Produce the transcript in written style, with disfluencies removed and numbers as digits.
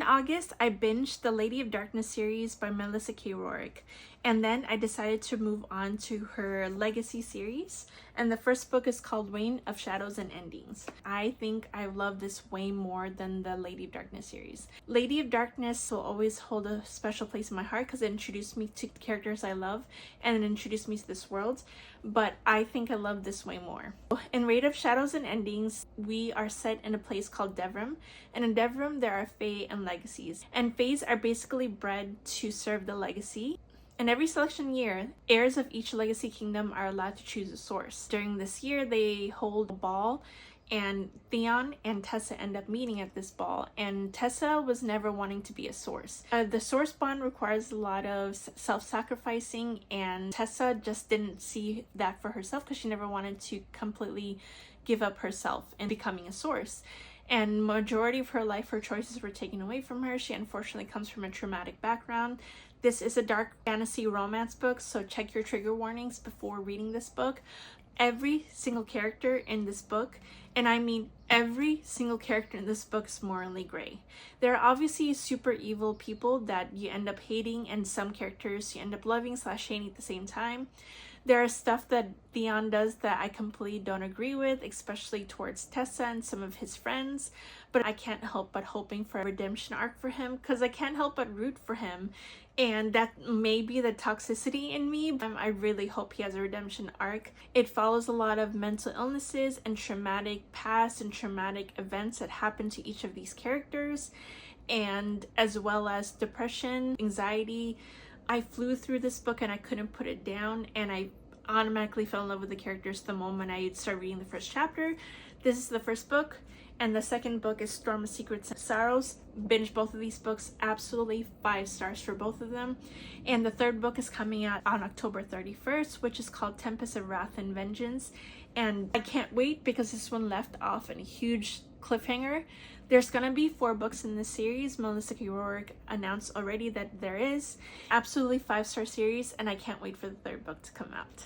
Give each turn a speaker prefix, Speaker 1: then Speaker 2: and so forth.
Speaker 1: August, I binged the Lady of Darkness series by Melissa K. Roehrich, and then I decided to move on to her Legacy series, and the first book is called Reign of Shadows and Endings. I think I love this way more than the Lady of Darkness series. Lady of Darkness will always hold a special place in my heart because it introduced me to characters I love and it introduced me to this world, but I think I love this way more. In Reign of Shadows and Endings, we are set in a place called Devrim, and in Devrim there are Fae and Legacies, and Faes are basically bred to serve the Legacy. In every selection year, heirs of each Legacy kingdom are allowed to choose a source. During this year, they hold a ball, and Theon and Tessa end up meeting at this ball, and Tessa was never wanting to be a source. The source bond requires a lot of self-sacrificing, and Tessa just didn't see that for herself because she never wanted to completely give up herself in becoming a source. And majority of her life, her choices were taken away from her. She unfortunately comes from a traumatic background. This is a dark fantasy romance book, so check your trigger warnings before reading this book. Every single character in this book, and I mean every single character in this book, is morally gray. There are obviously super evil people that you end up hating, and some characters you end up loving / hating at the same time. There is stuff that Theon does that I completely don't agree with, especially towards Tessa and some of his friends, but I can't help but hoping for a redemption arc for him because I can't help but root for him, and that may be the toxicity in me, but I really hope he has a redemption arc. It follows a lot of mental illnesses and traumatic past and traumatic events that happen to each of these characters, and as well as depression, anxiety. I flew through this book and I couldn't put it down, and I automatically fell in love with the characters the moment I started reading the first chapter. This is the first book, and the second book is Storm of Secrets and Sorrows. Binge both of these books, absolutely 5 stars for both of them. And the third book is coming out on October 31st, which is called Tempest of Wrath and Vengeance. And I can't wait because this one left off in a huge cliffhanger. There's gonna be 4 books in this series. Melissa K. Roehrich announced already that there is. Absolutely 5-star series, and I can't wait for the third book to come out.